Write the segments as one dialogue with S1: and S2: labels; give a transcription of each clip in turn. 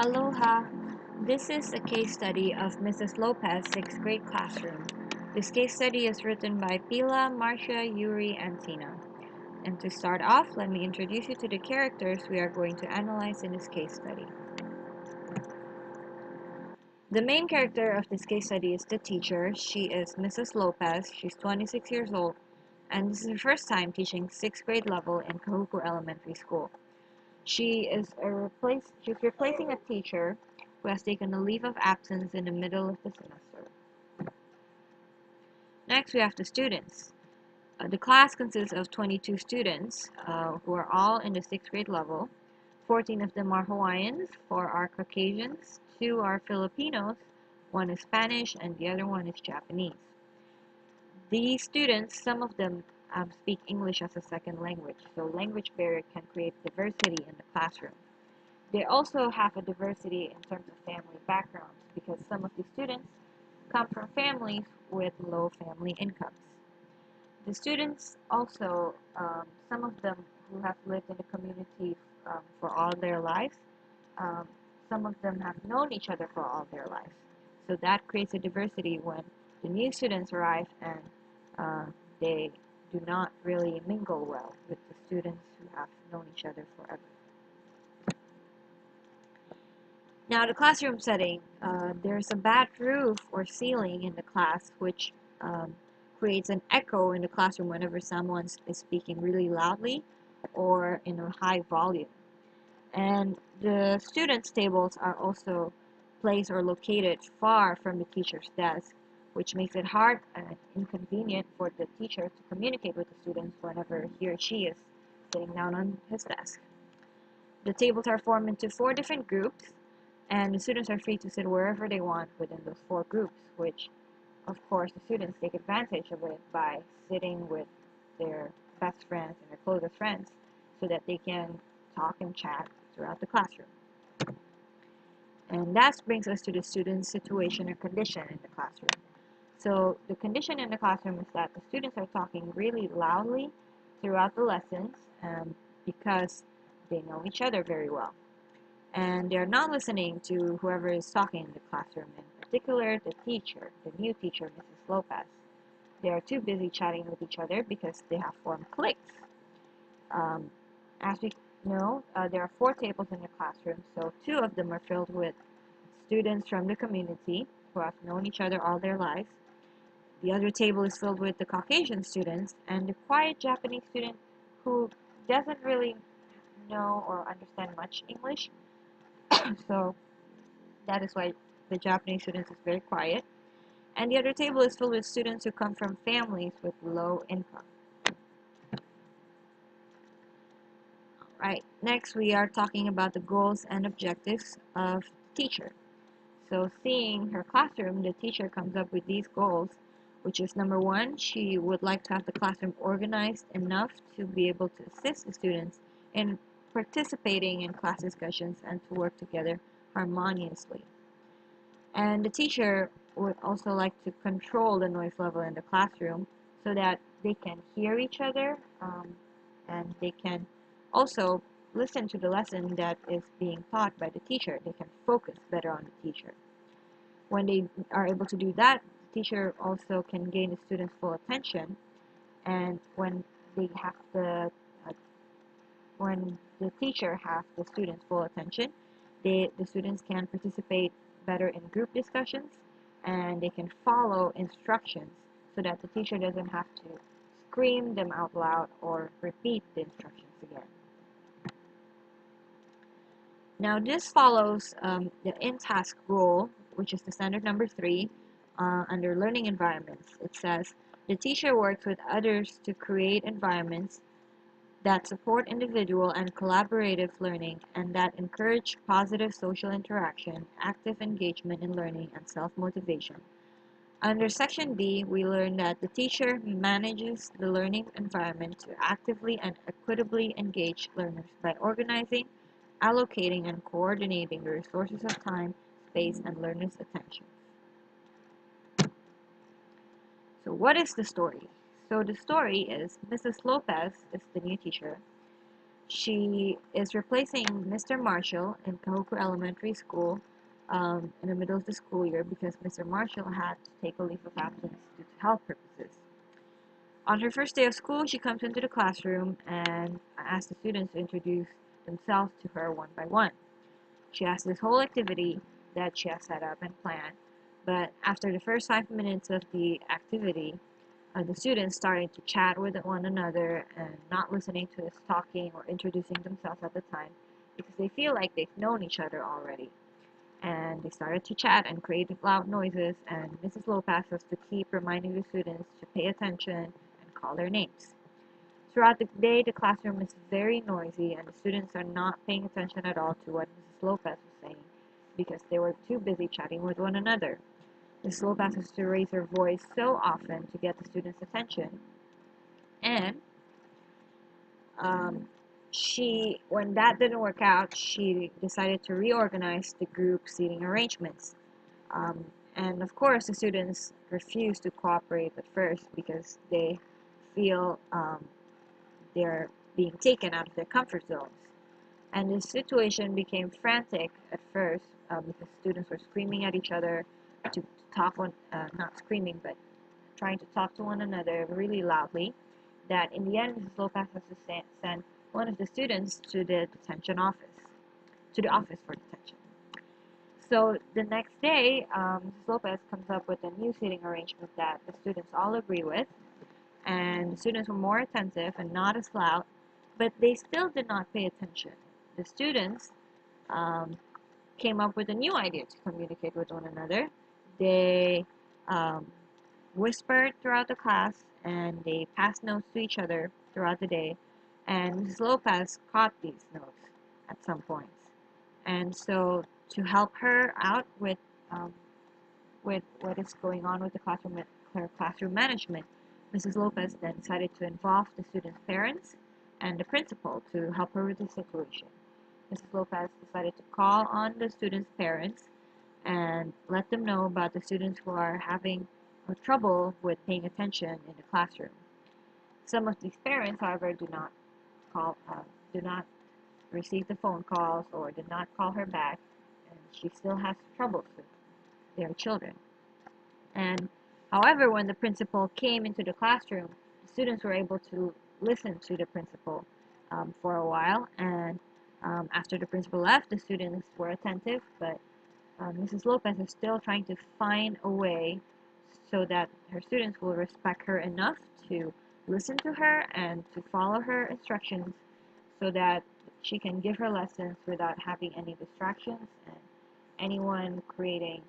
S1: Aloha! This is a case study of Mrs. Lopez' 6th grade classroom. This case study is written by Pila, Marcia, Yuri, and Tina. And to start off, let me introduce you to the characters we are going to analyze in this case study. The main character of this case study is the teacher. She is Mrs. Lopez. She's 26 years old, and this is her first time teaching 6th grade level in Kahuku Elementary School. She's replacing a teacher who has taken a leave of absence in the middle of the semester. Next, we have the students. The class consists of 22 students who are all in the 6th grade level. 14 of them are Hawaiians, 4 are Caucasians, 2 are Filipinos, 1 is Spanish, and the other one is Japanese. These students, some of them speak English as a second language, so language barrier can create diversity in the classroom. They also have a diversity in terms of family backgrounds because some of the students come from families with low family incomes. The students also, some of them who have lived in the community for all their lives, um, some of them have known each other for all their lives. So that creates a diversity when the new students arrive and they do not really mingle well with the students who have known each other forever. Now, the classroom setting, there's a bad roof or ceiling in the class, which creates an echo in the classroom whenever someone is speaking really loudly or in a high volume. And the students' tables are also placed or located far from the teacher's desk, which makes it hard and inconvenient for the teacher to communicate with the students whenever he or she is sitting down on his desk. The tables are formed into 4 different groups, and the students are free to sit wherever they want within those 4 groups, which, of course, the students take advantage of it by sitting with their best friends and their closest friends so that they can talk and chat throughout the classroom. And that brings us to the student's situation or condition in the classroom. So the condition in the classroom is that the students are talking really loudly throughout the lessons because they know each other very well. And they're not listening to whoever is talking in the classroom, in particular the teacher, the new teacher, Mrs. Lopez. They are too busy chatting with each other because they have formed cliques. As we know, there are 4 tables in the classroom, so 2 of them are filled with students from the community who have known each other all their lives. The other table is filled with the Caucasian students and the quiet Japanese student who doesn't really know or understand much English. So that is why the Japanese students is very quiet. And the other table is filled with students who come from families with low income. Right, next we are talking about the goals and objectives of the teacher. So seeing her classroom, the teacher comes up with these goals, which is number 1, she would like to have the classroom organized enough to be able to assist the students in participating in class discussions and to work together harmoniously. And the teacher would also like to control the noise level in the classroom so that they can hear each other and they can also listen to the lesson that is being taught by the teacher. They can focus better on the teacher. When they are able to do that, the teacher also can gain the students' full attention. And when the teacher has the students' full attention, the students can participate better in group discussions and they can follow instructions so that the teacher doesn't have to scream them out loud or repeat the instructions again. Now this follows the in-task rule, which is the standard number 3 under learning environments. It says, the teacher works with others to create environments that support individual and collaborative learning and that encourage positive social interaction, active engagement in learning, and self-motivation. Under Section B, we learn that the teacher manages the learning environment to actively and equitably engage learners by organizing, allocating, and coordinating the resources of time, space, and learners' attention. So what is the story? So the story is Mrs. Lopez is the new teacher. She is replacing Mr. Marshall in Kahoku Elementary School in the middle of the school year because Mr. Marshall had to take a leave of absence due to health purposes. On her first day of school, she comes into the classroom and asks the students to introduce themselves to her one by one. She has this whole activity that she has set up and planned, but after the first 5 minutes of the activity, the students started to chat with one another and not listening to us talking or introducing themselves at the time because they feel like they've known each other already. And they started to chat and create loud noises, and Mrs. Lopez has to keep reminding the students to pay attention and call their names. Throughout the day, the classroom is very noisy, and the students are not paying attention at all to what Mrs. Lopez was saying because they were too busy chatting with one another. Mrs. Lopez has to raise her voice so often to get the students' attention, and um, when that didn't work out, she decided to reorganize the group seating arrangements. Um, and of course, the students refuse to cooperate at first because they feel they're being taken out of their comfort zones. And the situation became frantic at first because students were screaming at each other to talk on, not screaming, but trying to talk to one another really loudly. That in the end, Mrs. Lopez has to send one of the students to the detention office, to the office for detention. So the next day, Mrs. Lopez comes up with a new seating arrangement that the students all agree with, and the students were more attentive and not as loud, but they still did not pay attention. The students um, came up with a new idea to communicate with one another. They um, whispered throughout the class and they passed notes to each other throughout the day. And Mrs. Lopez caught these notes at some points. And so, to help her out with what is going on with the classroom, her classroom management, Mrs. Lopez then decided to involve the students' parents and the principal to help her with the situation. Mrs. Lopez decided to call on the students' parents and let them know about the students who are having trouble with paying attention in the classroom. Some of these parents, however, do not receive the phone calls or did not call her back, and she still has troubles with their children. And however, when the principal came into the classroom, the students were able to listen to the principal for a while. And after the principal left, the students were attentive, but Mrs. Lopez is still trying to find a way so that her students will respect her enough to listen to her and to follow her instructions so that she can give her lessons without having any distractions and anyone creating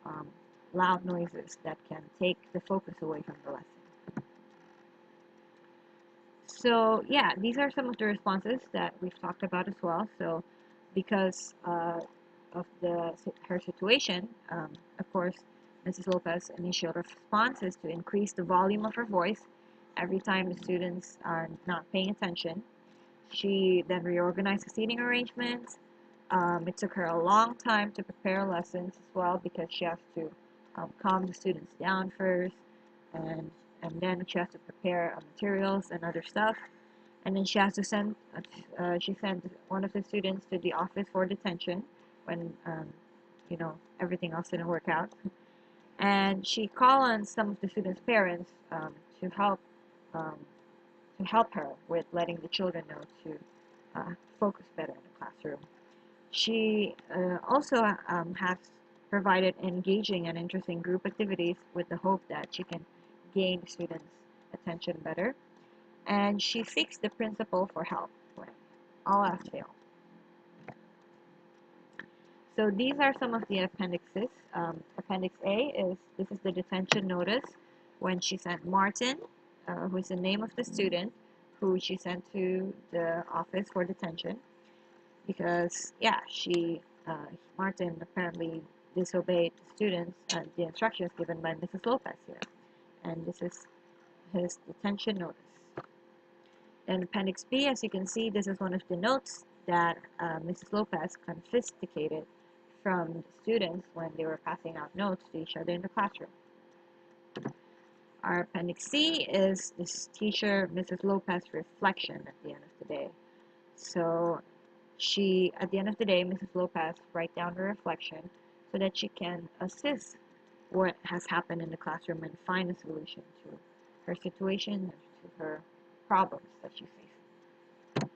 S1: um, loud noises that can take the focus away from the lesson. So yeah, these are some of the responses that we've talked about as well. So because of her situation, of course, Mrs. Lopez's initial response is to increase the volume of her voice every time the students are not paying attention. She then reorganized the seating arrangements. It took her a long time to prepare lessons as well because she has to calm the students down first, and and then she has to prepare materials and other stuff, and then she sent one of the students to the office for detention when everything else didn't work out, and she called on some of the students' parents to help um, to help her with letting the children know to focus better in the classroom. She also has provided engaging and interesting group activities with the hope that she can gain students' attention better. And she seeks the principal for help when all else fails. So these are some of the appendixes. Appendix A this is the detention notice when she sent Martin, who is the name of the student, who she sent to the office for detention because Martin apparently disobeyed the students the instructions given by Mrs. Lopez here, and this is his detention notice. In Appendix B, as you can see, this is one of the notes that Mrs. Lopez confiscated from the students when they were passing out notes to each other in the classroom. Our Appendix C is this teacher Mrs. Lopez's reflection at the end of the day. So she, at the end of the day, Mrs. Lopez write down her reflection so that she can assist what has happened in the classroom and find a solution to her situation and to her problems that she faces.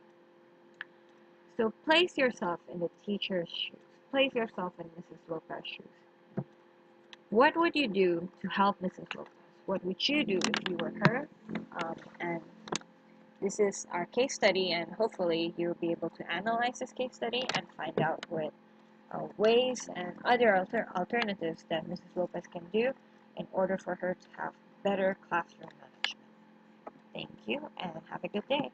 S1: So place yourself in the teacher's shoes. Place yourself in Mrs. Lopez's shoes. What would you do to help Mrs. Lopez? What would you do if you were her? And this is our case study, and hopefully you'll be able to analyze this case study and find out what ways and other alternatives that Mrs. Lopez can do in order for her to have better classroom management. Thank you, and have a good day.